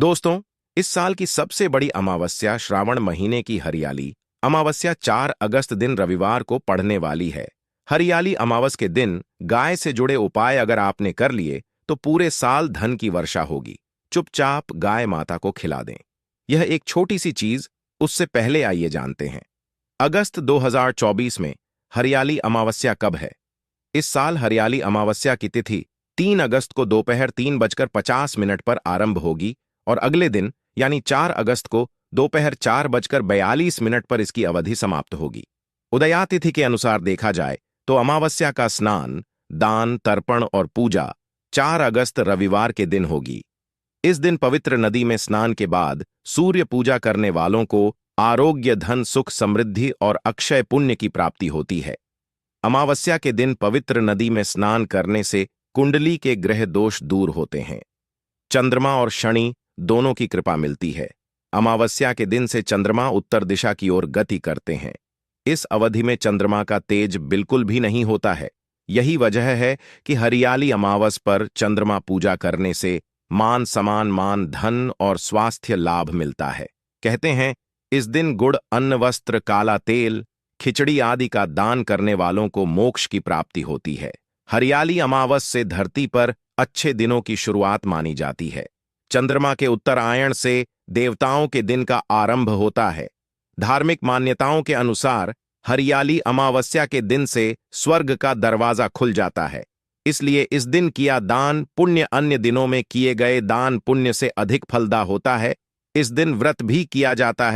दोस्तों, इस साल की सबसे बड़ी अमावस्या श्रावण महीने की हरियाली अमावस्या 4 अगस्त दिन रविवार को पड़ने वाली है। हरियाली अमावस के दिन गाय से जुड़े उपाय अगर आपने कर लिए तो पूरे साल धन की वर्षा होगी। चुपचाप गाय माता को खिला दें। यह एक छोटी सी चीज, उससे पहले आइए जानते हैं अगस्त 2024 में हरियाली अमावस्या कब है। इस साल हरियाली अमावस्या की तिथि 3 अगस्त को दोपहर 3:50 पर आरंभ होगी और अगले दिन यानी 4 अगस्त को दोपहर 4:42 पर इसकी अवधि समाप्त होगी। उदयातिथि के अनुसार देखा जाए तो अमावस्या का स्नान, दान, तर्पण और पूजा 4 अगस्त रविवार के दिन होगी। इस दिन पवित्र नदी में स्नान के बाद सूर्य पूजा करने वालों को आरोग्य, धन, सुख, समृद्धि और अक्षय पुण्य की प्राप्ति होती है। अमावस्या के दिन पवित्र नदी में स्नान करने से कुंडली के ग्रह दोष दूर होते हैं। चंद्रमा और शनि दोनों की कृपा मिलती है। अमावस्या के दिन से चंद्रमा उत्तर दिशा की ओर गति करते हैं। इस अवधि में चंद्रमा का तेज बिल्कुल भी नहीं होता है। यही वजह है कि हरियाली अमावस पर चंद्रमा पूजा करने से मान सम्मान, मान, धन और स्वास्थ्य लाभ मिलता है। कहते हैं इस दिन गुड़, अन्न, वस्त्र, काला तेल, खिचड़ी आदि का दान करने वालों को मोक्ष की प्राप्ति होती है। हरियाली अमावस से धरती पर अच्छे दिनों की शुरुआत मानी जाती है। चंद्रमा के उत्तरायण से देवताओं के दिन का आरंभ होता है। धार्मिक मान्यताओं के अनुसार हरियाली अमावस्या के दिन से स्वर्ग का दरवाजा खुल जाता है। इसलिए इस दिन किया दान पुण्य अन्य दिनों में किए गए दान पुण्य से अधिक फलदा होता है। इस दिन व्रत भी किया जाता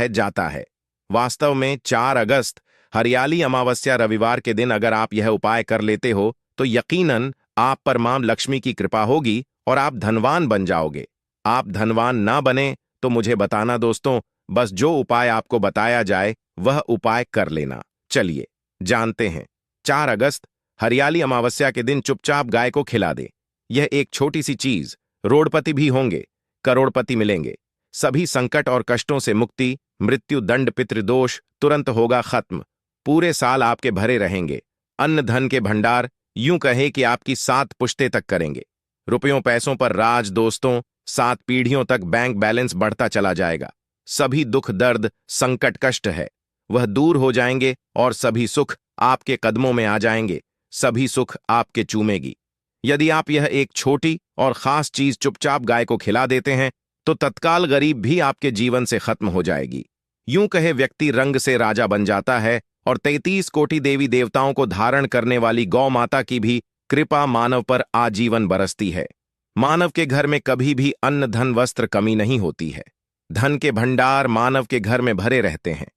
है। वास्तव में 4 अगस्त हरियाली अमावस्या रविवार के दिन अगर आप यह उपाय कर लेते हो तो यकीनन आप पर मां लक्ष्मी की कृपा होगी और आप धनवान बन जाओगे। आप धनवान ना बने तो मुझे बताना दोस्तों, बस जो उपाय आपको बताया जाए वह उपाय कर लेना। चलिए जानते हैं। 4 अगस्त हरियाली अमावस्या के दिन चुपचाप गाय को खिला दे। यह एक छोटी सी चीज, रोड़पति भी होंगे, करोड़पति मिलेंगे। सभी संकट और कष्टों से मुक्ति, मृत्यु, दंड, पितृदोष तुरंत होगा खत्म। पूरे साल आपके भरे रहेंगे। अन्न धन के भंडार यूं कहे कि आपकी 7 पुश्ते तक करेंगे। रुपयों पैसों पर राज दोस्तों, 7 पीढ़ियों तक बैंक बैलेंस बढ़ता चला जाएगा। सभी दुख, दर्द, संकट, कष्ट है वह दूर हो जाएंगे और सभी सुख आपके कदमों में आ जाएंगे। सभी सुख आपके चूमेगी। यदि आप यह एक छोटी और खास चीज चुपचाप गाय को खिला देते हैं तो तत्काल गरीब भी आपके जीवन से खत्म हो जाएगी। यूं कहे व्यक्ति रंग से राजा बन जाता है और 33 कोटि देवी देवताओं को धारण करने वाली गौ माता की भी कृपा मानव पर आजीवन बरसती है। मानव के घर में कभी भी अन्न, धन, वस्त्र कमी नहीं होती है। धन के भंडार मानव के घर में भरे रहते हैं।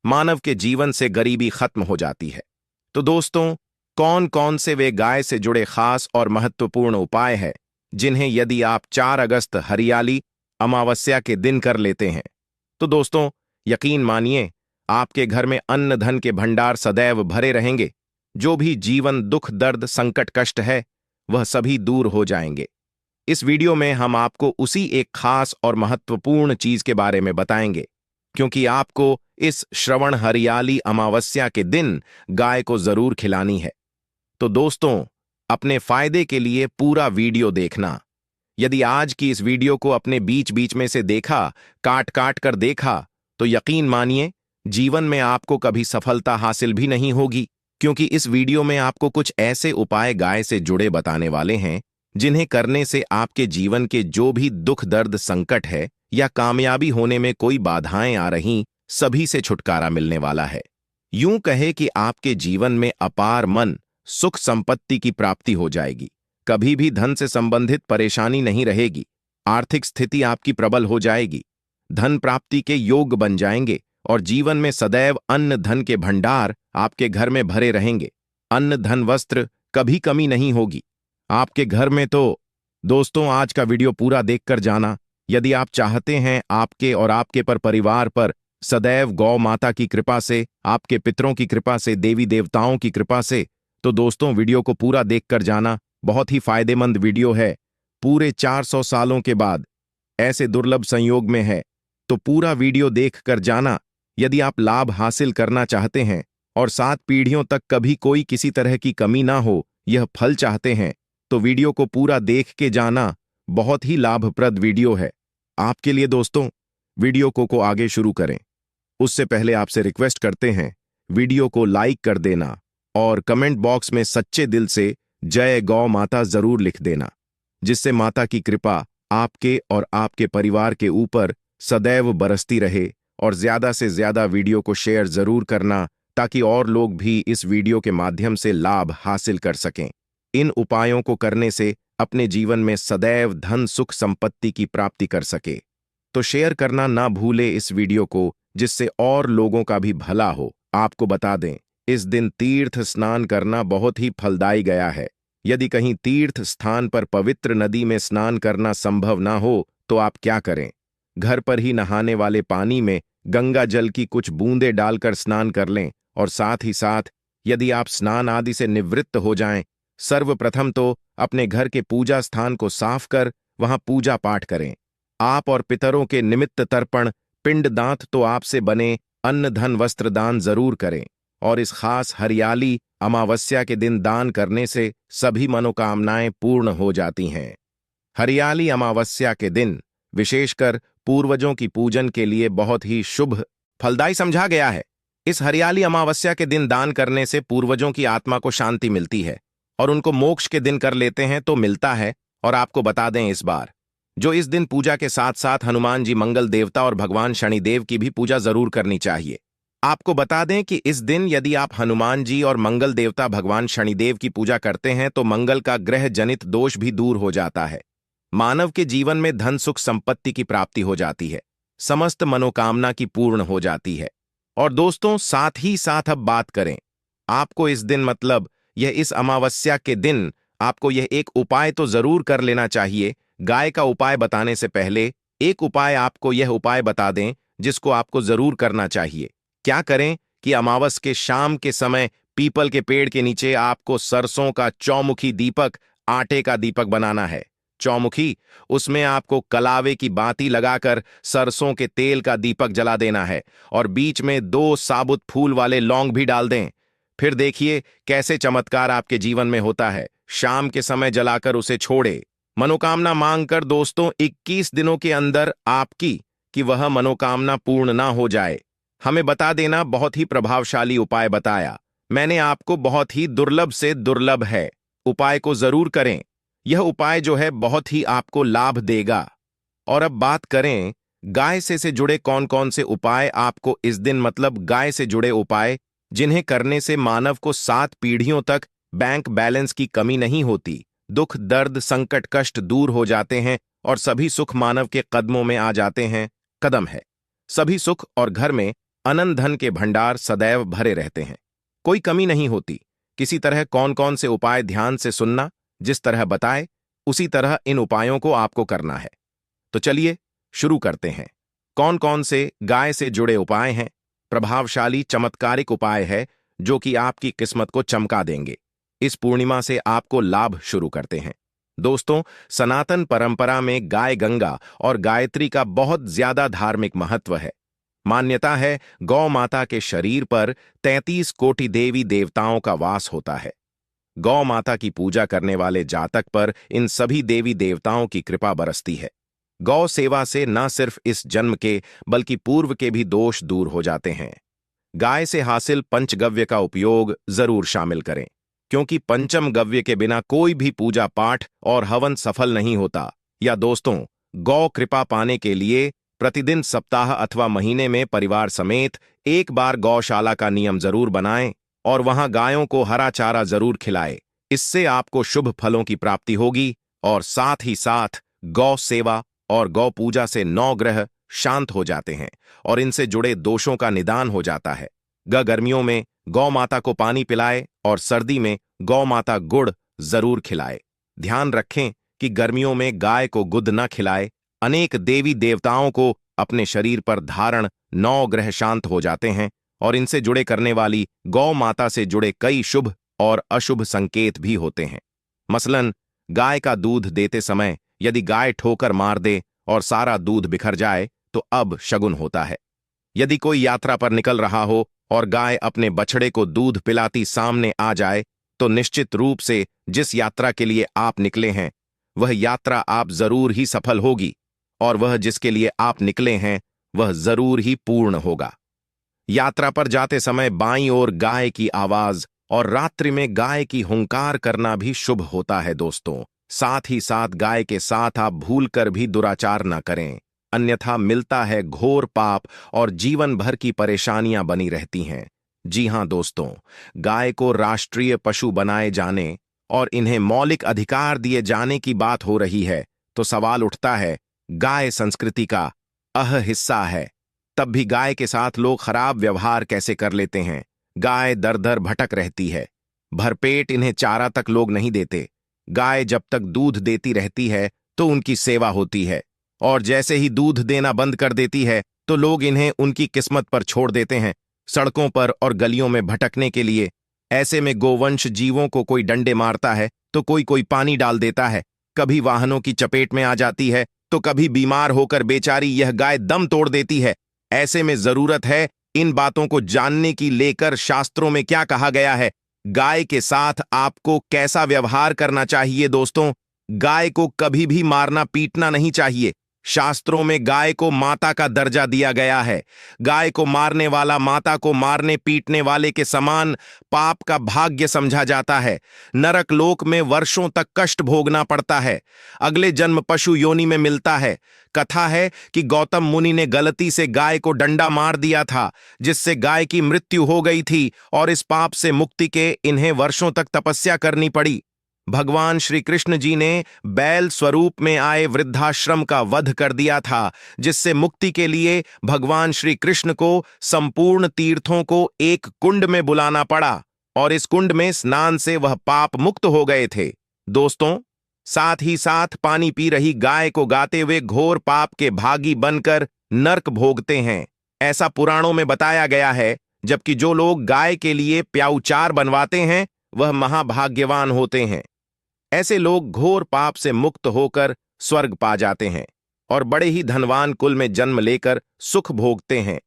मानव के जीवन से गरीबी खत्म हो जाती है। तो दोस्तों, कौन कौन से वे गाय से जुड़े खास और महत्वपूर्ण उपाय हैं जिन्हें यदि आप 4 अगस्त हरियाली अमावस्या के दिन कर लेते हैं तो दोस्तों यकीन मानिए आपके घर में अन्न धन के भंडार सदैव भरे रहेंगे। जो भी जीवन दुख, दर्द, संकट, कष्ट है वह सभी दूर हो जाएंगे। इस वीडियो में हम आपको उसी एक खास और महत्वपूर्ण चीज के बारे में बताएंगे, क्योंकि आपको इस श्रवण हरियाली अमावस्या के दिन गाय को जरूर खिलानी है। तो दोस्तों, अपने फायदे के लिए पूरा वीडियो देखना। यदि आज की इस वीडियो को अपने बीच बीच में से देखा, काट काट कर देखा, तो यकीन मानिए जीवन में आपको कभी सफलता हासिल भी नहीं होगी, क्योंकि इस वीडियो में आपको कुछ ऐसे उपाय गाय से जुड़े बताने वाले हैं जिन्हें करने से आपके जीवन के जो भी दुख, दर्द, संकट है या कामयाबी होने में कोई बाधाएं आ रही, सभी से छुटकारा मिलने वाला है। यूं कहे कि आपके जीवन में अपार मन, सुख, संपत्ति की प्राप्ति हो जाएगी। कभी भी धन से संबंधित परेशानी नहीं रहेगी। आर्थिक स्थिति आपकी प्रबल हो जाएगी। धन प्राप्ति के योग बन जाएंगे और जीवन में सदैव अन्न धन के भंडार आपके घर में भरे रहेंगे। अन्न धन वस्त्र कभी कमी नहीं होगी आपके घर में। तो दोस्तों, आज का वीडियो पूरा देखकर जाना। यदि आप चाहते हैं आपके और आपके परिवार पर सदैव गौ माता की कृपा से, आपके पितरों की कृपा से, देवी देवताओं की कृपा से, तो दोस्तों वीडियो को पूरा देखकर जाना। बहुत ही फायदेमंद वीडियो है। पूरे 400 सालों के बाद ऐसे दुर्लभ संयोग में है, तो पूरा वीडियो देखकर जाना। यदि आप लाभ हासिल करना चाहते हैं और 7 पीढ़ियों तक कभी कोई किसी तरह की कमी ना हो, यह फल चाहते हैं, तो वीडियो को पूरा देख के जाना। बहुत ही लाभप्रद वीडियो है। आपके लिए दोस्तों, वीडियो को आगे शुरू करें उससे पहले आपसे रिक्वेस्ट करते हैं वीडियो को लाइक कर देना और कमेंट बॉक्स में सच्चे दिल से जय गौ माता जरूर लिख देना, जिससे माता की कृपा आपके और आपके परिवार के ऊपर सदैव बरसती रहे। और ज्यादा से ज्यादा वीडियो को शेयर जरूर करना ताकि और लोग भी इस वीडियो के माध्यम से लाभ हासिल कर सकें। इन उपायों को करने से अपने जीवन में सदैव धन सुख संपत्ति की प्राप्ति कर सके। तो शेयर करना ना भूले इस वीडियो को, जिससे और लोगों का भी भला हो। आपको बता दें, इस दिन तीर्थ स्नान करना बहुत ही फलदायी गया है। यदि कहीं तीर्थ स्थान पर पवित्र नदी में स्नान करना संभव ना हो तो आप क्या करें, घर पर ही नहाने वाले पानी में गंगा जल की कुछ बूंदें डालकर स्नान कर लें। और साथ ही साथ यदि आप स्नान आदि से निवृत्त हो जाएं, सर्वप्रथम तो अपने घर के पूजा स्थान को साफ कर वहां पूजा पाठ करें। आप और पितरों के निमित्त तर्पण पिंडदान तो आपसे बने अन्न धन वस्त्र दान जरूर करें। और इस खास हरियाली अमावस्या के दिन दान करने से सभी मनोकामनाएं पूर्ण हो जाती हैं। हरियाली अमावस्या के दिन विशेषकर पूर्वजों की पूजन के लिए बहुत ही शुभ फलदायी समझा गया है। इस हरियाली अमावस्या के दिन दान करने से पूर्वजों की आत्मा को शांति मिलती है और उनको मोक्ष के दिन कर लेते हैं तो मिलता है। और आपको बता दें, इस बार जो इस दिन पूजा के साथ साथ हनुमान जी मंगल देवता और भगवान शनिदेव की भी पूजा जरूर करनी चाहिए। आपको बता दें कि इस दिन यदि आप हनुमान जी और मंगल देवता भगवान शनिदेव की पूजा करते हैं तो मंगल का ग्रह जनित दोष भी दूर हो जाता है। मानव के जीवन में धन सुख संपत्ति की प्राप्ति हो जाती है, समस्त मनोकामना की पूर्ण हो जाती है। और दोस्तों, साथ ही साथ अब बात करें, आपको इस दिन मतलब यह इस अमावस्या के दिन आपको यह एक उपाय तो जरूर कर लेना चाहिए। गाय का उपाय बताने से पहले एक उपाय आपको यह उपाय बता दें जिसको आपको जरूर करना चाहिए। क्या करें कि अमावस के शाम के समय पीपल के पेड़ के नीचे आपको सरसों का चौमुखी दीपक, आटे का दीपक बनाना है। चौमुखी, उसमें आपको कलावे की बाती लगाकर सरसों के तेल का दीपक जला देना है और बीच में 2 साबुत फूल वाले लौंग भी डाल दें। फिर देखिए कैसे चमत्कार आपके जीवन में होता है। शाम के समय जलाकर उसे छोड़े, मनोकामना मांगकर दोस्तों 21 दिनों के अंदर आपकी कि वह मनोकामना पूर्ण ना हो जाए। हमें बता देना, बहुत ही प्रभावशाली उपाय बताया मैंने आपको, बहुत ही दुर्लभ से दुर्लभ है। उपाय को जरूर करें, यह उपाय जो है बहुत ही आपको लाभ देगा। और अब बात करें गाय से जुड़े कौन कौन से उपाय आपको इस दिन मतलब गाय से जुड़े उपाय जिन्हें करने से मानव को 7 पीढ़ियों तक बैंक बैलेंस की कमी नहीं होती, दुख दर्द संकट कष्ट दूर हो जाते हैं और सभी सुख मानव के कदमों में आ जाते हैं। कदम है सभी सुख और घर में अनंत धन के भंडार सदैव भरे रहते हैं, कोई कमी नहीं होती। किसी तरह कौन कौन से उपाय ध्यान से सुनना, जिस तरह बताए उसी तरह इन उपायों को आपको करना है। तो चलिए शुरू करते हैं। कौन कौन से गाय से जुड़े उपाय हैं? प्रभावशाली चमत्कारिक उपाय है जो कि आपकी किस्मत को चमका देंगे। इस पूर्णिमा से आपको लाभ शुरू करते हैं। दोस्तों, सनातन परंपरा में गाय गंगा और गायत्री का बहुत ज्यादा धार्मिक महत्व है। मान्यता है गौ माता के शरीर पर 33 कोटि देवी देवताओं का वास होता है। गौ माता की पूजा करने वाले जातक पर इन सभी देवी देवताओं की कृपा बरसती है। गौ सेवा से न सिर्फ इस जन्म के बल्कि पूर्व के भी दोष दूर हो जाते हैं। गाय से हासिल पंचगव्य का उपयोग जरूर शामिल करें, क्योंकि पंचम गव्य के बिना कोई भी पूजा पाठ और हवन सफल नहीं होता। या दोस्तों, गौ कृपा पाने के लिए प्रतिदिन सप्ताह अथवा महीने में परिवार समेत एक बार गौशाला का नियम जरूर बनाएं और वहां गायों को हरा चारा जरूर खिलाएं। इससे आपको शुभ फलों की प्राप्ति होगी और साथ ही साथ गौ सेवा और गौ पूजा से 9 ग्रह शांत हो जाते हैं और इनसे जुड़े दोषों का निदान हो जाता है। गर्मियों में गौ माता को पानी पिलाए और सर्दी में गौ माता गुड़ जरूर खिलाए। ध्यान रखें कि गर्मियों में गाय को गुद न खिलाए। अनेक देवी देवताओं को अपने शरीर पर धारण 9 ग्रह शांत हो जाते हैं और इनसे जुड़े करने वाली गौ माता से जुड़े कई शुभ और अशुभ संकेत भी होते हैं। मसलन, गाय का दूध देते समय यदि गाय ठोकर मार दे और सारा दूध बिखर जाए तो अब शगुन होता है। यदि कोई यात्रा पर निकल रहा हो और गाय अपने बछड़े को दूध पिलाती सामने आ जाए तो निश्चित रूप से जिस यात्रा के लिए आप निकले हैं वह यात्रा आप जरूर ही सफल होगी और वह जिसके लिए आप निकले हैं वह जरूर ही पूर्ण होगा। यात्रा पर जाते समय बाईं ओर गाय की आवाज और रात्रि में गाय की हुंकार करना भी शुभ होता है दोस्तों। साथ ही साथ गाय के साथ आप भूलकर भी दुराचार न करें, अन्यथा मिलता है घोर पाप और जीवन भर की परेशानियां बनी रहती हैं। जी हां दोस्तों, गाय को राष्ट्रीय पशु बनाए जाने और इन्हें मौलिक अधिकार दिए जाने की बात हो रही है तो सवाल उठता है, गाय संस्कृति का हिस्सा है, तब भी गाय के साथ लोग खराब व्यवहार कैसे कर लेते हैं। गाय दर दर भटक रहती है, भरपेट इन्हें चारा तक लोग नहीं देते। गाय जब तक दूध देती रहती है तो उनकी सेवा होती है, और जैसे ही दूध देना बंद कर देती है तो लोग इन्हें उनकी किस्मत पर छोड़ देते हैं, सड़कों पर और गलियों में भटकने के लिए। ऐसे में गोवंश जीवों को कोई डंडे मारता है तो कोई कोई पानी डाल देता है, कभी वाहनों की चपेट में आ जाती है तो कभी बीमार होकर बेचारी यह गाय दम तोड़ देती है। ऐसे में जरूरत है इन बातों को जानने की, लेकर शास्त्रों में क्या कहा गया है, गाय के साथ आपको कैसा व्यवहार करना चाहिए। दोस्तों, गाय को कभी भी मारना पीटना नहीं चाहिए। शास्त्रों में गाय को माता का दर्जा दिया गया है। गाय को मारने वाला माता को मारने पीटने वाले के समान पाप का भाग्य समझा जाता है। नरक लोक में वर्षों तक कष्ट भोगना पड़ता है, अगले जन्म पशु योनि में मिलता है। कथा है कि गौतम मुनि ने गलती से गाय को डंडा मार दिया था, जिससे गाय की मृत्यु हो गई थी, और इस पाप से मुक्ति के इन्हें वर्षों तक तपस्या करनी पड़ी। भगवान श्री कृष्ण जी ने बैल स्वरूप में आए वृद्धाश्रम का वध कर दिया था, जिससे मुक्ति के लिए भगवान श्री कृष्ण को संपूर्ण तीर्थों को एक कुंड में बुलाना पड़ा, और इस कुंड में स्नान से वह पाप मुक्त हो गए थे। दोस्तों, साथ ही साथ पानी पी रही गाय को गाते हुए घोर पाप के भागी बनकर नर्क भोगते हैं, ऐसा पुराणों में बताया गया है। जबकि जो लोग गाय के लिए प्याऊचार बनवाते हैं वह महाभाग्यवान होते हैं। ऐसे लोग घोर पाप से मुक्त होकर स्वर्ग पा जाते हैं और बड़े ही धनवान कुल में जन्म लेकर सुख भोगते हैं।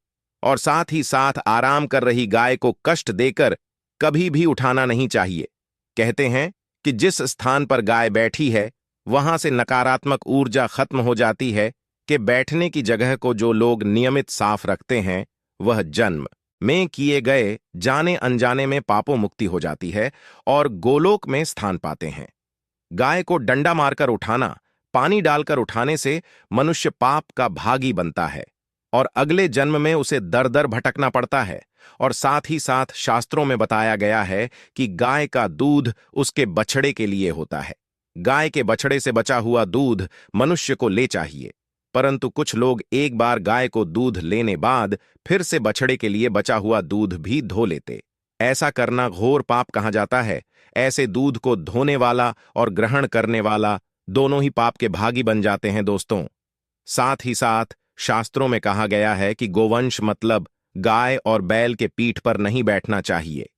और साथ ही साथ आराम कर रही गाय को कष्ट देकर कभी भी उठाना नहीं चाहिए। कहते हैं कि जिस स्थान पर गाय बैठी है वहां से नकारात्मक ऊर्जा खत्म हो जाती है, कि बैठने की जगह को जो लोग नियमित साफ रखते हैं वह जन्म में किए गए जाने अनजाने में पापों मुक्ति हो जाती है और गोलोक में स्थान पाते हैं। गाय को डंडा मारकर उठाना, पानी डालकर उठाने से मनुष्य पाप का भागी बनता है और अगले जन्म में उसे दर दर भटकना पड़ता है। और साथ ही साथ शास्त्रों में बताया गया है कि गाय का दूध उसके बछड़े के लिए होता है। गाय के बछड़े से बचा हुआ दूध मनुष्य को ले चाहिए, परंतु कुछ लोग एक बार गाय को दूध लेने बाद फिर से बछड़े के लिए बचा हुआ दूध भी धो लेते। ऐसा करना घोर पाप कहा जाता है। ऐसे दूध को धोने वाला और ग्रहण करने वाला दोनों ही पाप के भागी बन जाते हैं। दोस्तों, साथ ही साथ शास्त्रों में कहा गया है कि गोवंश मतलब गाय और बैल के पीठ पर नहीं बैठना चाहिए।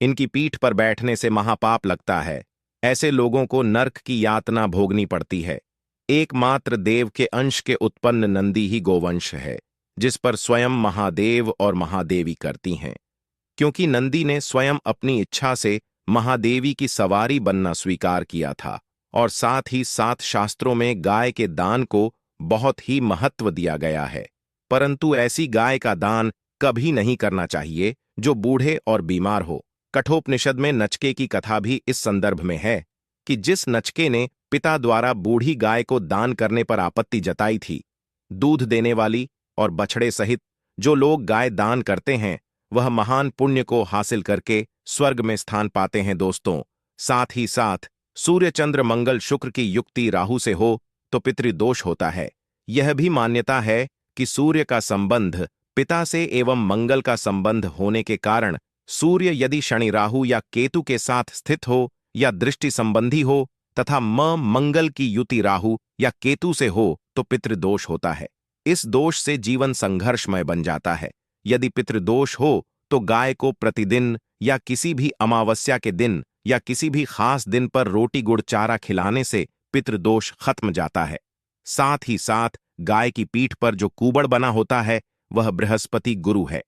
इनकी पीठ पर बैठने से महापाप लगता है। ऐसे लोगों को नर्क की यातना भोगनी पड़ती है। एकमात्र देव के अंश के उत्पन्न नंदी ही गोवंश है, जिस पर स्वयं महादेव और महादेवी करती हैं। क्योंकि नंदी ने स्वयं अपनी इच्छा से महादेवी की सवारी बनना स्वीकार किया था। और साथ ही साथ शास्त्रों में गाय के दान को बहुत ही महत्व दिया गया है, परंतु ऐसी गाय का दान कभी नहीं करना चाहिए जो बूढ़े और बीमार हो। कठोपनिषद में नचके की कथा भी इस संदर्भ में है कि जिस नचके ने पिता द्वारा बूढ़ी गाय को दान करने पर आपत्ति जताई थी, दूध देने वाली और बछड़े सहित जो लोग गाय दान करते हैं वह महान पुण्य को हासिल करके स्वर्ग में स्थान पाते हैं। दोस्तों, साथ ही साथ सूर्य चंद्र मंगल शुक्र की युक्ति राहु से हो तो पितृदोष होता है। यह भी मान्यता है कि सूर्य का संबंध पिता से एवं मंगल का संबंध होने के कारण सूर्य यदि शनि राहु या केतु के साथ स्थित हो या दृष्टि संबंधी हो तथा मंगल की युति राहु या केतु से हो तो पितृदोष होता है। इस दोष से जीवन संघर्षमय बन जाता है। यदि पितृदोष हो तो गाय को प्रतिदिन या किसी भी अमावस्या के दिन या किसी भी खास दिन पर रोटी गुड़ चारा खिलाने से पितृदोष खत्म जाता है। साथ ही साथ गाय की पीठ पर जो कुबड़ बना होता है वह बृहस्पति गुरु है।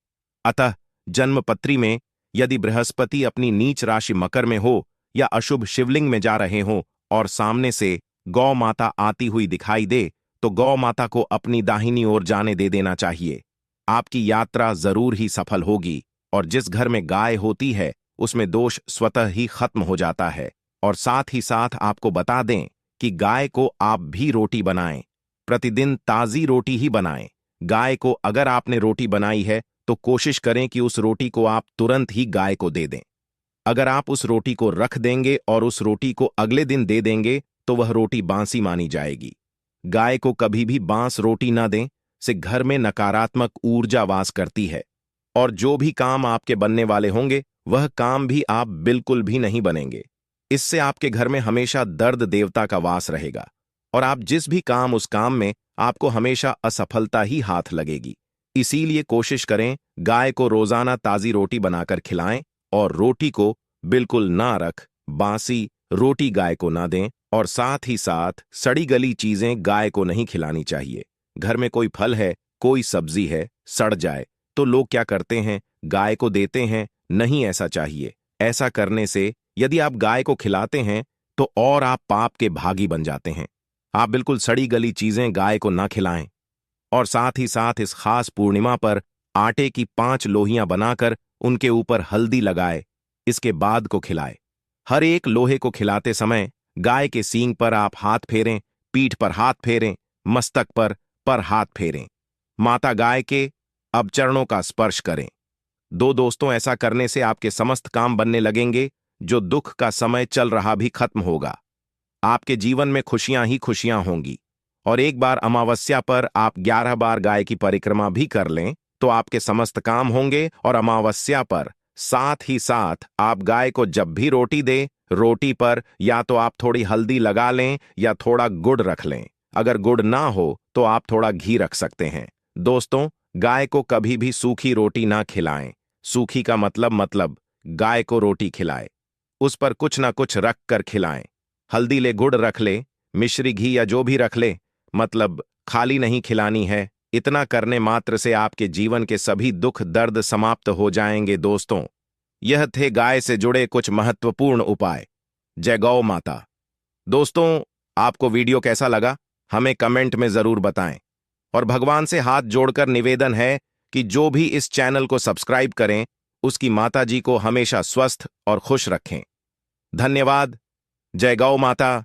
अतः जन्मपत्री में यदि बृहस्पति अपनी नीच राशि मकर में हो या अशुभ शिवलिंग में जा रहे हो और सामने से गौ माता आती हुई दिखाई दे तो गौ माता को अपनी दाहिनी ओर जाने दे देना चाहिए। आपकी यात्रा जरूर ही सफल होगी और जिस घर में गाय होती है उसमें दोष स्वतः ही खत्म हो जाता है। और साथ ही साथ आपको बता दें कि गाय को आप भी रोटी बनाएं, प्रतिदिन ताज़ी रोटी ही बनाएं। गाय को अगर आपने रोटी बनाई है तो कोशिश करें कि उस रोटी को आप तुरंत ही गाय को दे दें। अगर आप उस रोटी को रख देंगे और उस रोटी को अगले दिन दे देंगे तो वह रोटी बासी मानी जाएगी। गाय को कभी भी बांस रोटी ना दें, से घर में नकारात्मक ऊर्जा वास करती है और जो भी काम आपके बनने वाले होंगे वह काम भी आप बिल्कुल भी नहीं बनेंगे। इससे आपके घर में हमेशा दर्द देवता का वास रहेगा और आप जिस भी काम उस काम में आपको हमेशा असफलता ही हाथ लगेगी। इसीलिए कोशिश करें गाय को रोजाना ताजी रोटी बनाकर खिलाएं और रोटी को बिल्कुल ना रख बासी रोटी गाय को ना दें और साथ ही साथ सड़ी गली चीजें गाय को नहीं खिलानी चाहिए। घर में कोई फल है, कोई सब्जी है, सड़ जाए तो लोग क्या करते हैं, गाय को देते हैं। नहीं ऐसा चाहिए। ऐसा करने से यदि आप गाय को खिलाते हैं तो और आप पाप के भागी बन जाते हैं। आप बिल्कुल सड़ी गली चीजें गाय को ना खिलाएं और साथ ही साथ इस खास पूर्णिमा पर आटे की 5 लोहियां बनाकर उनके ऊपर हल्दी लगाए, इसके बाद को खिलाए। हर एक लोहे को खिलाते समय गाय के सींग पर आप हाथ फेरें, पीठ पर हाथ फेरें, मस्तक पर हाथ फेरें। माता गाय के अब चरणों का स्पर्श करें। दोस्तों, ऐसा करने से आपके समस्त काम बनने लगेंगे। जो दुख का समय चल रहा भी खत्म होगा। आपके जीवन में खुशियां ही खुशियां होंगी। और एक बार अमावस्या पर आप 11 बार गाय की परिक्रमा भी कर लें तो आपके समस्त काम होंगे। और अमावस्या पर साथ ही साथ आप गाय को जब भी रोटी दें, रोटी पर या तो आप थोड़ी हल्दी लगा लें या थोड़ा गुड़ रख लें। अगर गुड़ ना हो तो आप थोड़ा घी रख सकते हैं। दोस्तों, गाय को कभी भी सूखी रोटी ना खिलाएं। सूखी का मतलब गाय को रोटी खिलाए, उस पर कुछ ना कुछ रख कर खिलाएं। हल्दी ले, गुड़ रख ले, मिश्री घी या जो भी रख ले, मतलब खाली नहीं खिलानी है। इतना करने मात्र से आपके जीवन के सभी दुख दर्द समाप्त हो जाएंगे। दोस्तों, यह थे गाय से जुड़े कुछ महत्वपूर्ण उपाय। जय गौ माता। दोस्तों, आपको वीडियो कैसा लगा हमें कमेंट में जरूर बताएं और भगवान से हाथ जोड़कर निवेदन है कि जो भी इस चैनल को सब्सक्राइब करें उसकी माता जी को हमेशा स्वस्थ और खुश रखें। धन्यवाद। जय गौ माता।